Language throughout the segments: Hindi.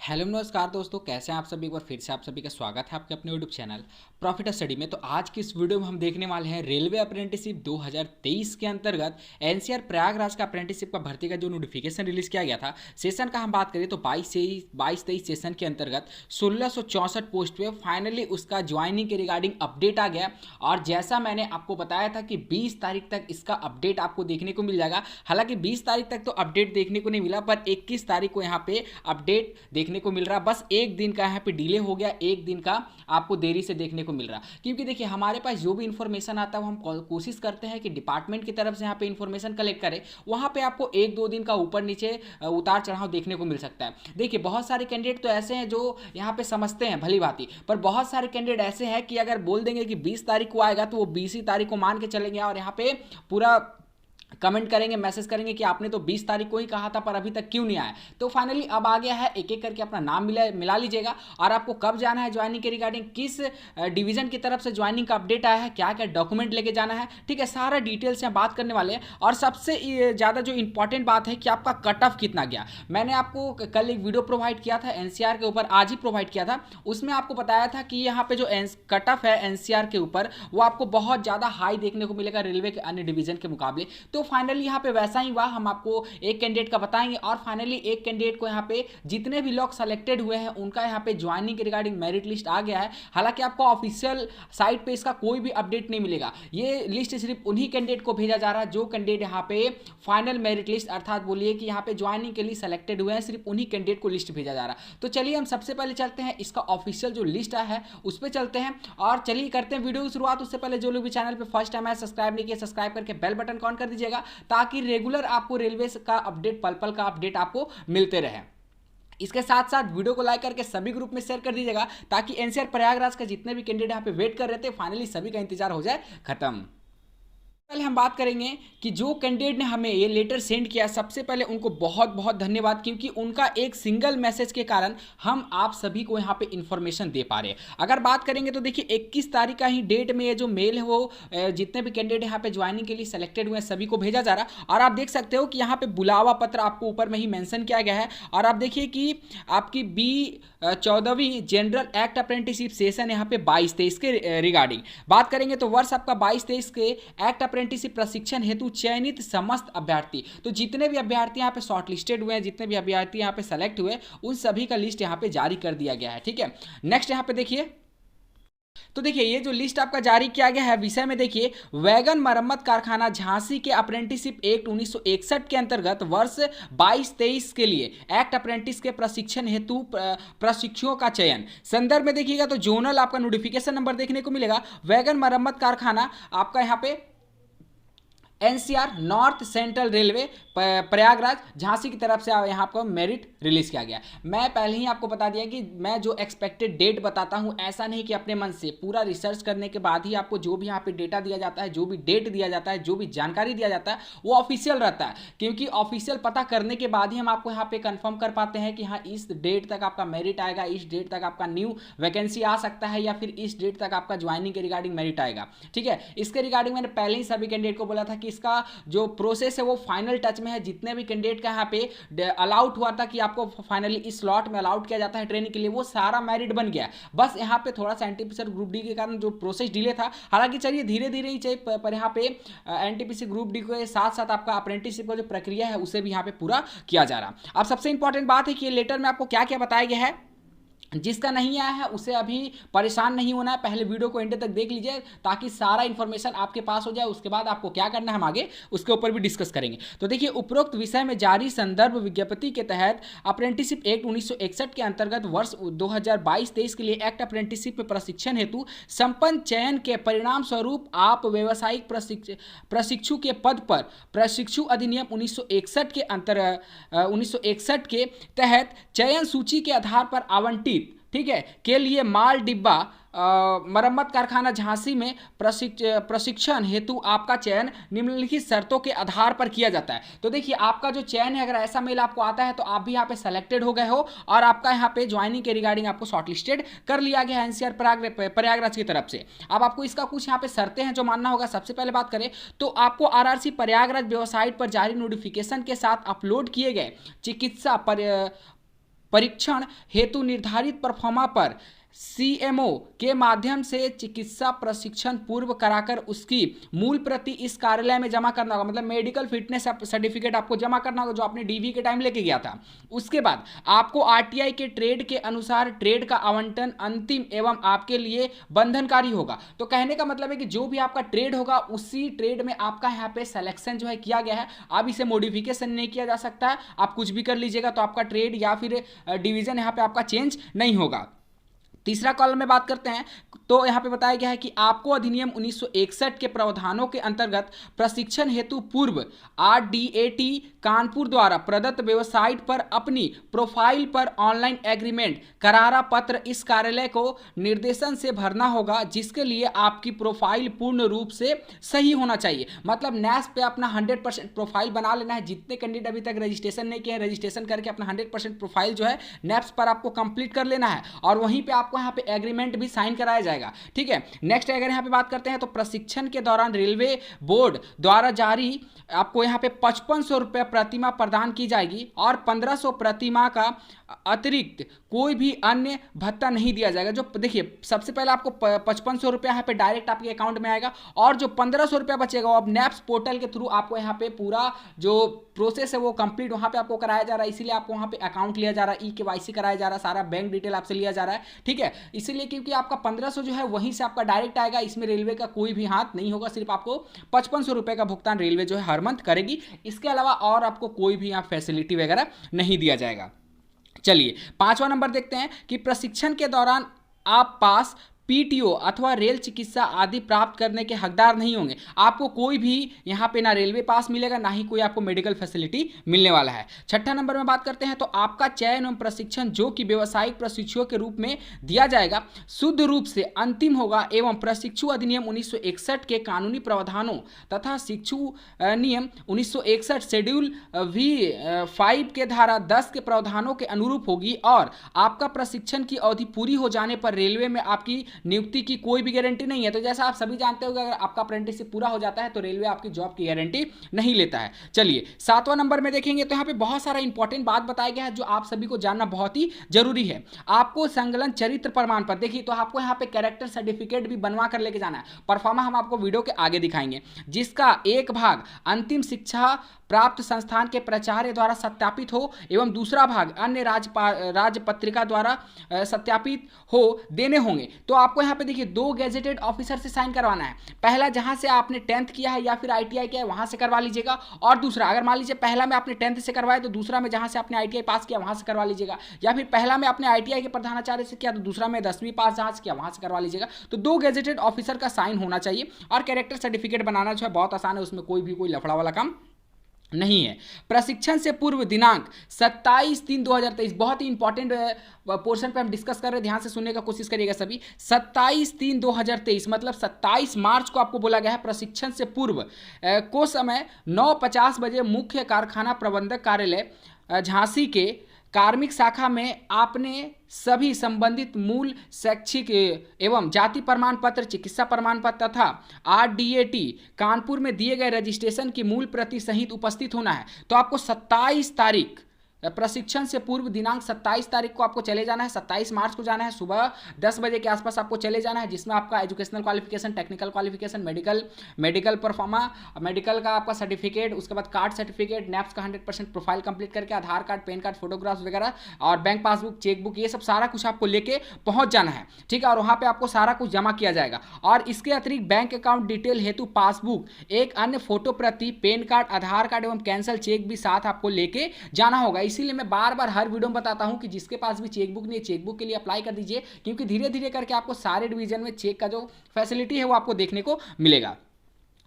हेलो नमस्कार दोस्तों, कैसे हैं आप सभी। एक बार फिर से आप सभी का स्वागत है आपके अपने यूट्यूब चैनल प्रॉफिट स्टडी में। तो आज की इस वीडियो में हम देखने वाले हैं रेलवे अप्रेंटिसशिप 2023 के अंतर्गत एनसीआर प्रयागराज का अप्रेंटिसशिप का भर्ती का जो नोटिफिकेशन रिलीज किया गया था। सेशन का हम बात करें तो 22-23 सेशन के अंतर्गत 1664 पोस्ट पे फाइनली उसका ज्वाइनिंग के रिगार्डिंग अपडेट आ गया। और जैसा मैंने आपको बताया था कि 20 तारीख तक इसका अपडेट आपको देखने को मिल जाएगा। हालांकि 20 तारीख तक तो अपडेट देखने को नहीं मिला, पर 21 तारीख को यहाँ पे अपडेट देखने को मिल रहा। बस एक दिन का यहाँ पे डिले हो गया, एक दिन का आपको देरी से देखने को मिल रहा। क्योंकि देखिए हमारे पास जो भी इंफॉर्मेशन आता है वो हम कोशिश करते हैं कि डिपार्टमेंट की तरफ से यहाँ पे इंफॉर्मेशन कलेक्ट करें। वहाँ पे आपको एक दो दिन का ऊपर नीचे उतार चढ़ाव देखने को मिल सकता है। देखिए बहुत सारे कैंडिडेट तो ऐसे हैं जो यहाँ पे समझते हैं भली भांति, पर बहुत सारे कैंडिडेट ऐसे हैं कि अगर बोल देंगे कि 20 तारीख को आएगा तो वो 20 ही तारीख को मान के चलेंगे और यहाँ पे पूरा कमेंट करेंगे, मैसेज करेंगे कि आपने तो 20 तारीख को ही कहा था पर अभी तक क्यों नहीं आया। तो फाइनली अब आ गया है, एक एक करके अपना नाम मिला लीजिएगा और आपको कब जाना है ज्वाइनिंग के रिगार्डिंग, किस डिवीजन की तरफ से ज्वाइनिंग का अपडेट आया है, क्या क्या डॉक्यूमेंट लेके जाना है, ठीक है, सारा डिटेल्स यहाँ बात करने वाले हैं। और सबसे ज़्यादा जो इंपॉर्टेंट बात है कि आपका कट ऑफ कितना गया। मैंने आपको कल एक वीडियो प्रोवाइड किया था एनसीआर के ऊपर, आज ही प्रोवाइड किया था। उसमें आपको बताया था कि यहाँ पे जो कट ऑफ है एनसीआर के ऊपर वो आपको बहुत ज़्यादा हाई देखने को मिलेगा रेलवे के अन्य डिवीजन के मुकाबले। तो फाइनली यहाँ पे वैसा ही हुआ, हम आपको एक कैंडिडेट का बताएंगे और फाइनली एक कैंडिडेट को यहाँ पे जितने भी लोग सेलेक्टेड हुए हैं उनका यहाँ पे ज्वाइनिंग के रिगार्डिंग मेरिट लिस्ट आ गया है। हालांकि आपको ऑफिशियल साइट पे इसका कोई भी अपडेट नहीं मिलेगा। ये लिस्ट सिर्फ उन्हीं कैंडिडेट को भेजा जा रहा है जो कैंडिडेट यहाँ पे फाइनल मेरिट लिस्ट अर्थात बोलिए कि यहाँ पे ज्वाइनिंग के लिए सेलेक्टेड हुए हैं, सिर्फ उन्हीं कैंडिडेट को लिस्ट भेजा जा रहा है। तो चलिए हम सबसे पहले चलते हैं इसका ऑफिशियल जो लिस्ट है उस पर चलते हैं और चलिए करते हैं वीडियो की शुरुआत। उससे पहले जो लोग भी चैनल पे फर्स्ट टाइम है सब्सक्राइब नहीं किया, सब्सक्राइब करके बेल बटन ऑन कर दीजिएगा ताकि रेगुलर आपको रेलवे का अपडेट पल पल का अपडेट आपको मिलते रहे। इसके साथ साथ वीडियो को लाइक करके सभी ग्रुप में शेयर कर दीजिएगा ताकि एनसीआर प्रयागराज के जितने भी कैंडिडेट यहाँ पे वेट कर रहे थे फाइनली सभी का इंतजार हो जाए खत्म। पहले हम बात करेंगे कि जो कैंडिडेट ने हमें ये लेटर सेंड किया, सबसे पहले उनको बहुत बहुत धन्यवाद क्योंकि उनका एक सिंगल मैसेज के कारण हम आप सभी को यहाँ पे इंफॉर्मेशन दे पा रहे हैं। अगर बात करेंगे तो देखिए 21 तारीख का ही डेट में ये जो मेल है वो जितने भी कैंडिडेट यहाँ पे ज्वाइनिंग के लिए सेलेक्टेड हुए हैं सभी को भेजा जा रहा। और आप देख सकते हो कि यहाँ पे बुलावा पत्र आपको ऊपर में ही मैंशन किया गया है। और आप देखिए कि आपकी 14वीं जनरल एक्ट अप्रेंटिसशिप सेशन यहाँ पे 22-23 के रिगार्डिंग बात करेंगे तो वर्ष आपका 22-23 के एक्ट अप्रेंटिसशिप प्रशिक्षण हेतु चयनित समस्त अभ्यर्थी, तो जितने भी अभ्यर्थी यहाँ पे शॉर्ट लिस्टेड हुए हैं, जितने भी अभ्यर्थी यहाँ पे सेलेक्ट हुए उन सभी का लिस्ट यहाँ पे जारी कर दिया गया है। ठीक है, नेक्स्ट यहाँ पे देखिए, तो देखिए ये जो लिस्ट आपका जारी किया गया है विषय में देखिए वैगन मरम्मत कारखाना झांसी के अप्रेंटिसशिप एक्ट 1961 के अंतर्गत वर्ष 22-23 के लिए एक्ट अप्रेंटिस के प्रशिक्षण हेतु प्रशिक्षुओं का चयन। संदर्भ में देखिएगा तो जोनल आपका नोटिफिकेशन नंबर देखने को मिलेगा। वैगन मरम्मत कारखाना आपका यहाँ पे NCR north central railway Prayagraj Jhansi की तरफ से यहाँ पर मेरिट रिलीज किया गया। मैं पहले ही आपको बता दिया कि मैं जो एक्सपेक्टेड डेट बताता हूँ ऐसा नहीं कि अपने मन से, पूरा रिसर्च करने के बाद ही आपको जो भी यहाँ पे डेटा दिया जाता है, जो भी डेट दिया जाता है, जो भी जानकारी दिया जाता है वो ऑफिशियल रहता है। क्योंकि ऑफिशियल पता करने के बाद ही हम आपको यहाँ पे कंफर्म कर पाते हैं कि हाँ इस डेट तक आपका मेरिट आएगा, इस डेट तक आपका न्यू वैकेंसी आ सकता है या फिर इस डेट तक आपका ज्वाइनिंग के रिगार्डिंग मेरिट आएगा। ठीक है, इसके रिगार्डिंग मैंने पहले ही सभी कैंडिडेट को बोला था कि इसका जो प्रोसेस है वो फाइनल टच में है। जितने भी कैंडिडेट का यहाँ पे अलाउट हुआ था कि आपको फाइनली इस स्लॉट में अलाउट किया जाता है ट्रेनिंग के लिए, वो सारा मेरिट बन गया। बस यहाँ पे थोड़ा सा एनटीपीसी ग्रुप डी के कारण जो प्रोसेस डिले था, हालांकि चलिए धीरे धीरे ही चाहिए, पर यहाँ पे एनटीपीसी ग्रुप डी के साथ साथ आपका अप्रेंटिसशिप का जो प्रक्रिया है उसे भी यहाँ पे पूरा किया जा रहा। अब सबसे इंपॉर्टेंट बात है कि ये लेटर में आपको क्या क्या बताया गया है। जिसका नहीं आया है उसे अभी परेशान नहीं होना है, पहले वीडियो को एंड तक देख लीजिए ताकि सारा इंफॉर्मेशन आपके पास हो जाए। उसके बाद आपको क्या करना है हम आगे उसके ऊपर भी डिस्कस करेंगे। तो देखिए उपरोक्त विषय में जारी संदर्भ विज्ञप्ति के तहत अप्रेंटिसशिप एक्ट 1961 के अंतर्गत वर्ष 2022-23 के लिए एक्ट अप्रेंटिसशिप में प्रशिक्षण हेतु संपन्न चयन के परिणाम स्वरूप आप व्यावसायिक प्रशिक्षु के पद पर प्रशिक्षु अधिनियम 1961 के तहत चयन सूची के आधार पर आवंटित, ठीक है, के लिए माल डिब्बा मरम्मत कारखाना झांसी में प्रशिक्षण हेतु आपका चयन निम्नलिखित शर्तों के आधार पर किया जाता है। तो देखिए आपका जो चयन है, अगर ऐसा मेल आपको आता है तो आप भी यहाँ पे सेलेक्टेड हो गए हो और आपका यहाँ पे ज्वाइनिंग के रिगार्डिंग आपको शॉर्टलिस्टेड कर लिया गया है एनसीआर प्रयागराज की तरफ से। अब आपको इसका कुछ यहाँ पे शर्तें हैं जो मानना होगा। सबसे पहले बात करें तो आपको आरआरसी प्रयागराज वेबसाइट पर जारी नोटिफिकेशन के साथ अपलोड किए गए चिकित्सा परीक्षण हेतु निर्धारित परफॉर्मा पर सीएमओ के माध्यम से चिकित्सा प्रशिक्षण पूर्व कराकर उसकी मूल प्रति इस कार्यालय में जमा करना होगा। मतलब मेडिकल फिटनेस सर्टिफिकेट आपको जमा करना होगा जो आपने डीवी के टाइम लेके गया था। उसके बाद आपको आरटीआई के ट्रेड के अनुसार ट्रेड का आवंटन अंतिम एवं आपके लिए बंधनकारी होगा। तो कहने का मतलब है कि जो भी आपका ट्रेड होगा उसी ट्रेड में आपका यहाँ पे सिलेक्शन जो है किया गया है। अब इसे मॉडिफिकेशन नहीं किया जा सकता है, आप कुछ भी कर लीजिएगा तो आपका ट्रेड या फिर डिवीजन यहाँ पे आपका चेंज नहीं होगा। तीसरा कॉलम में बात करते हैं तो यहाँ पे बताया गया है कि आपको अधिनियम 1961 के प्रावधानों के अंतर्गत प्रशिक्षण हेतु पूर्व आरडीएटी कानपुर द्वारा प्रदत्त वेबसाइट पर अपनी प्रोफाइल पर ऑनलाइन एग्रीमेंट करारा पत्र इस कार्यालय को निर्देशन से भरना होगा, जिसके लिए आपकी प्रोफाइल पूर्ण रूप से सही होना चाहिए। मतलब नैस पे अपना 100% प्रोफाइल बना लेना है। जितने कैंडिडेट अभी तक रजिस्ट्रेशन नहीं किए हैं, रजिस्ट्रेशन करके अपना 100% प्रोफाइल जो है नैप्स पर आपको कंप्लीट कर लेना है और वहीं पे आपको यहाँ पे एग्रीमेंट भी साइन कराया जाएगा। ठीक है, नेक्स्ट अगर यहाँ पे बात करते हैं तो प्रशिक्षण के दौरान रेलवे बोर्ड द्वारा जारी आपको यहाँ पे 5500 रुपये प्रतिमाह प्रदान की जाएगी और 1500 प्रतिमाह का अतिरिक्त कोई भी अन्य भत्ता नहीं दिया जाएगा। जो देखिए सबसे पहले आपको 5500 रुपया यहाँ पे डायरेक्ट आपके अकाउंट में आएगा और जो 1500 रुपया बचेगा वो अब नैप्स पोर्टल के थ्रू आपको यहाँ पे पूरा जो प्रोसेस है वो कंप्लीट वहाँ पे आपको कराया जा रहा है। इसीलिए आपको वहाँ पे अकाउंट लिया जा रहा है, KYC कराया जा रहा है, सारा बैंक डिटेल आपसे लिया जा रहा है। ठीक है, इसीलिए क्योंकि आपका 1500 जो है वहीं से आपका डायरेक्ट आएगा, इसमें रेलवे का कोई भी हाथ नहीं होगा। सिर्फ आपको 5500 रुपये का भुगतान रेलवे जो है हर मंथ करेगी। इसके अलावा और आपको कोई भी यहाँ फैसिलिटी वगैरह नहीं दिया जाएगा। चलिए 5वां नंबर देखते हैं कि प्रशिक्षण के दौरान आप पास पीटीओ अथवा रेल चिकित्सा आदि प्राप्त करने के हकदार नहीं होंगे। आपको कोई भी यहाँ पे ना रेलवे पास मिलेगा ना ही कोई आपको मेडिकल फैसिलिटी मिलने वाला है। 6ठा नंबर में बात करते हैं तो आपका चयन एवं प्रशिक्षण जो कि व्यावसायिक प्रशिक्षुओं के रूप में दिया जाएगा शुद्ध रूप से अंतिम होगा एवं प्रशिक्षु अधिनियम 1961 के कानूनी प्रावधानों तथा शिक्षु नियम 1961 शेड्यूल V5 के धारा 10 के प्रावधानों के अनुरूप होगी और आपका प्रशिक्षण की अवधि पूरी हो जाने पर रेलवे में आपकी नियुक्ति की कोई भी गारंटी नहीं है। तो जैसा आप सभी जानते हो कि अगर आपका अप्रेंटिसशिप पूरा हो जाता है तो रेलवे आपकी जॉब की गारंटी नहीं लेता है। चलिए 7वां नंबर में देखेंगे तो यहाँ पे बहुत सारा इंपॉर्टेंट बात बताया गया है जो आप सभी को जानना बहुत ही जरूरी है। आपको संकलन चरित्र प्रमाण पत्र, देखिए तो आपको यहाँ पे कैरेक्टर सर्टिफिकेट भी बनवा कर लेके जाना है। परफॉर्मा हम आपको वीडियो के आगे दिखाएंगे, जिसका एक भाग अंतिम शिक्षा प्राप्त संस्थान के प्राचार्य द्वारा सत्यापित हो एवं दूसरा भाग अन्य राज्य पत्रिका द्वारा सत्यापित हो देने होंगे। तो आपको यहाँ पे देखिए 2 गैजेटेड ऑफिसर से साइन करवाना है। पहला जहाँ से आपने 10th किया है या फिर ITI किया है वहाँ से करवा लीजिएगा, और दूसरा अगर मान लीजिए पहला में आपने 10th से करवाया तो दूसरा में जहाँ से आपने ITI पास किया वहाँ से करवा लीजिएगा, या फिर पहला में आपने ITI के प्रधानाचार्य से किया तो दूसरा में 10वीं पास जहाँ से किया वहाँ से करवा लीजिएगा। तो 2 गैजेटेड ऑफिसर का साइन होना चाहिए। और कैरेक्टर सर्टिफिकेट बनाना जो है बहुत आसान है, उसमें कोई लफड़ा वाला काम नहीं है। प्रशिक्षण से पूर्व दिनांक 27/3/2023, बहुत ही इंपॉर्टेंट पोर्शन पे हम डिस्कस कर रहे हैं, ध्यान से सुनने का कोशिश करिएगा सभी। 27/3/2023 मतलब 27 मार्च को आपको बोला गया है प्रशिक्षण से पूर्व को समय 9:50 बजे मुख्य कारखाना प्रबंधक कार्यालय झांसी के कार्मिक शाखा में आपने सभी संबंधित मूल शैक्षिक एवं जाति प्रमाण पत्र, चिकित्सा प्रमाण पत्र तथा आरडीएटी कानपुर में दिए गए रजिस्ट्रेशन की मूल प्रति सहित उपस्थित होना है। तो आपको 27 तारीख प्रशिक्षण से पूर्व दिनांक 27 तारीख को आपको चले जाना है। 27 मार्च को जाना है, सुबह 10 बजे के आसपास आपको चले जाना है, जिसमें आपका educational qualification, technical qualification, medical pro forma, medical का आपका सर्टिफिकेट, उसके बाद कार्ड सर्टिफिकेट, नैप्स का 100% प्रोफाइल कंप्लीट करके, आधार कार्ड, पैन कार्ड, फोटोग्राफ्स वगैरह और बैंक पासबुक, चेकबुक, ये सब सारा कुछ आपको लेके पहुंच जाना है। ठीक है, और वहाँ पर आपको सारा कुछ जमा किया जाएगा। और इसके अतिरिक्त बैंक अकाउंट डिटेल हेतु पासबुक, एक अन्य फोटो प्रति, पैन कार्ड, आधार कार्ड एवं कैंसल चेक भी साथ आपको लेके जाना होगा। इसीलिए मैं बार बार हर वीडियो में बताता हूं कि जिसके पास भी चेकबुक नहीं है चेकबुक के लिए अप्लाई कर दीजिए, क्योंकि धीरे धीरे करके आपको सारे डिवीजन में चेक का जो फैसिलिटी है वो आपको देखने को मिलेगा।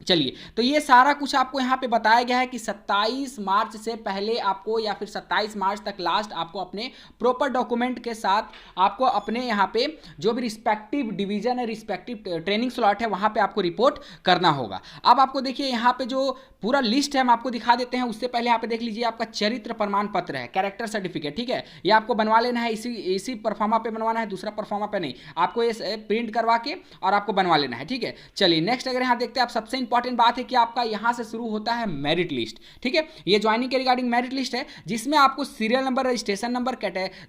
चलिए, तो ये सारा कुछ आपको यहाँ पे बताया गया है कि 27 मार्च से पहले आपको या फिर 27 मार्च तक लास्ट आपको अपने प्रॉपर डॉक्यूमेंट के साथ आपको अपने यहाँ पे जो भी रिस्पेक्टिव डिवीजन है, रिस्पेक्टिव ट्रेनिंग स्लॉट है, वहाँ पे आपको रिपोर्ट करना होगा। अब आपको देखिए यहाँ पे जो पूरा लिस्ट है हम आपको दिखा देते हैं। उससे पहले यहाँ पे देख लीजिए आपका चरित्र प्रमाण पत्र है, कैरेक्टर सर्टिफिकेट। ठीक है, ये आपको बनवा लेना है, इसी परफॉर्मा पे बनवाना है, दूसरा परफॉर्मा पे नहीं। आपको ये प्रिंट करवा के और आपको बनवा लेना है। ठीक है, चलिए नेक्स्ट अगर यहाँ देखते हैं आप, सबसे इंपॉर्टेंट बात है कि आपका यहाँ से शुरू होता है मेरिट लिस्ट, ठीक है। ये ज्वाइनिंग के रिगार्डिंग मेरिट लिस्ट है, जिसमें आपको सीरियल नंबर, रजिस्ट्रेशन नंबर,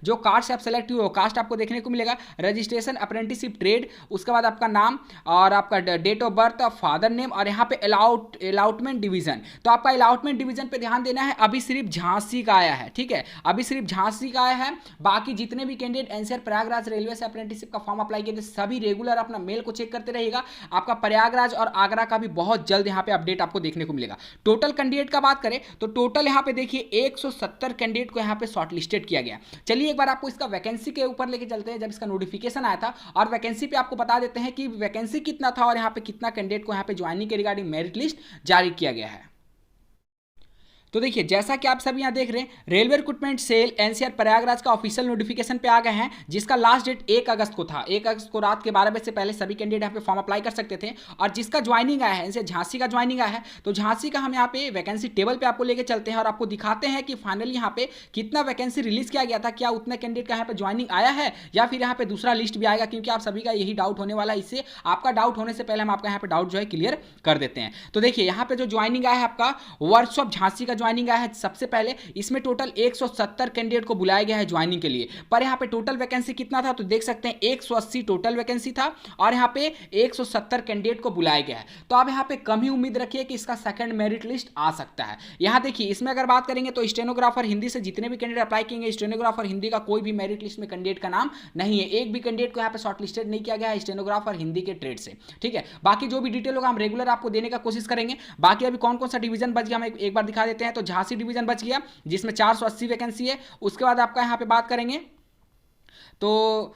जो कास्ट आप सेलेक्ट हुए हो कास्ट आपको देखने को मिलेगा, रजिस्ट्रेशन, अप्रेंटिसशिप, ट्रेड, उसके बाद आपका नाम और आपका date of birth, father name, और यहाँ पे अलाउटमेंट डिवीजन। तो आपका अलाउटमेंट डिवीजन पे ध्यान देना है, अभी सिर्फ झांसी का आया है, ठीक है, अभी सिर्फ झांसी का आया है। बाकी जितने भी कैंडिडेट एनसीआर प्रयागराज रेलवे से अप्रेंटिसशिप का फॉर्म अप्लाई किए थे सभी रेगुलर अपना मेल को चेक करते रहिएगा। आपका प्रयागराज और आगरा का भी बहुत जल्द यहाँ पे अपडेट आपको देखने को मिलेगा। टोटल कैंडिडेट का बात करें तो टोटल यहाँ पे देखिए 170 कैंडिडेट को यहाँ पे शॉर्टलिस्टेड किया गया। चलिए एक बार आपको इसका वैकेंसी के ऊपर लेके चलते हैं, जब इसका नोटिफिकेशन आया था, और वैकेंसी पे आपको बता देते हैं कि वैकेंसी कितना था और यहाँ पे कितना कैंडिडेट को यहाँ पे ज्वाइनिंग के रिगार्डिंग मेरिट लिस्ट जारी किया गया है। तो देखिए जैसा कि आप सब यहाँ देख रहे हैं, railway recruitment cell NCR Prayagraj का ऑफिशियल नोटिफिकेशन पे आ गए हैं, जिसका लास्ट डेट 1 अगस्त को था। 1 अगस्त को रात के 12 बजे से पहले सभी कैंडिडेट यहाँ पे फॉर्म अप्लाई कर सकते थे। और जिसका ज्वाइनिंग आया है, एनसीआर झांसी का ज्वाइनिंग आया है, तो झांसी का हम यहाँ पे वैकेंसी टेबल पे आपको लेके चलते हैं और आपको दिखाते हैं कि फाइनली यहाँ पे कितना वैकेंसी रिलीज किया गया था, क्या उतने कैंडिडेट का यहाँ पे ज्वाइनिंग आया है या फिर यहाँ पे दूसरा लिस्ट भी आएगा, क्योंकि आप सभी का यही डाउट होने वाला है। इससे आपका डाउट होने से पहले हम आपका यहाँ पे डाउट जो है क्लियर कर देते हैं। तो देखिए यहाँ पे जो ज्वाइनिंग आया है आपका वर्कशॉप झांसी का ज्वाइनिंग आया है सबसे पहले, इसमें टोटल 170 कैंडिडेट को बुलाया गया है ज्वाइनिंग के लिए। पर यहाँ पे टोटल वैकेंसी कितना था तो देख सकते हैं 180 टोटल वैकेंसी था और यहाँ पे 170 कैंडिडेट को बुलाया गया है। तो आप यहाँ पे कम ही उम्मीद रखिए कि इसका सेकंड मेरिट लिस्ट आ सकता है। यहाँ देखिए इसमें अगर बात करेंगे तो स्टेनोग्राफर हिंदी से जितने भी कैंडिडेट अप्लाई किएंगे, स्टेनोग्राफर हिंदी का कोई भी मेरिट लिस्ट में कैंडिडेट का नाम नहीं है। एक भी कैंडिडेट को यहाँ पे शॉर्टलिस्टेड नहीं किया गया है स्टेनोग्राफर हिंदी के ट्रेड से, ठीक है। बाकी जो भी डिटेल होगा हम रेगुलर आपको देने का कोशिश करेंगे। बाकी अभी कौन कौन सा डिवीजन बच गया हम एक बार दिखा देते हैं। तो झांसी डिवीजन बच गया जिसमें 480 वैकेंसी है। उसके बाद आपका यहाँ पे बात करेंगे तो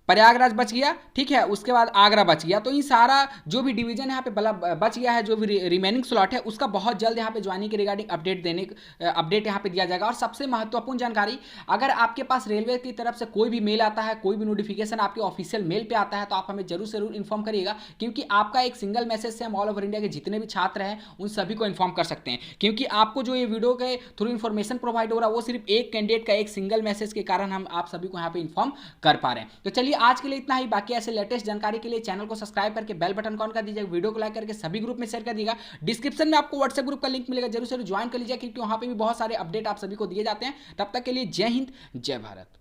प्रयागराज बच गया, ठीक है। उसके बाद आगरा बच गया। तो ये सारा जो भी डिवीजन यहाँ पे बच गया है, जो भी रिमेनिंग स्लॉट है, उसका बहुत जल्द यहाँ पे ज्वाइनिंग के रिगार्डिंग अपडेट यहाँ पे दिया जाएगा। और सबसे महत्वपूर्ण जानकारी, अगर आपके पास रेलवे की तरफ से कोई भी मेल आता है, कोई भी नोटिफिकेशन आपके ऑफिशियल मेल पे आता है, तो आप हमें जरूर इन्फॉर्म करिएगा, क्योंकि आपका एक सिंगल मैसेज से हम ऑल ओवर इंडिया के जितने भी छात्र हैं उन सभी को इन्फॉर्म कर सकते हैं। क्योंकि आपको जो ये वीडियो के थ्रू इन्फॉर्मेशन प्रोवाइड हो रहा है वो सिर्फ एक कैंडिडेट का एक सिंगल मैसेज के कारण हम आप सभी को यहाँ पे इन्फॉर्म कर पा रहे हैं। तो चलिए आज के लिए इतना ही। बाकी ऐसे लेटेस्ट जानकारी के लिए चैनल को सब्सक्राइब करके बेल बटन ऑन कर दीजिए, वीडियो को लाइक करके सभी ग्रुप में शेयर कर दीजिएगा। डिस्क्रिप्शन में आपको व्हाट्सएप ग्रुप का लिंक मिलेगा, जरूर ज्वाइन कर लीजिए, क्योंकि वहां पे भी बहुत सारे अपडेट आप सभी को दिए जाते हैं। तब तक के लिए जय हिंद, जय भारत।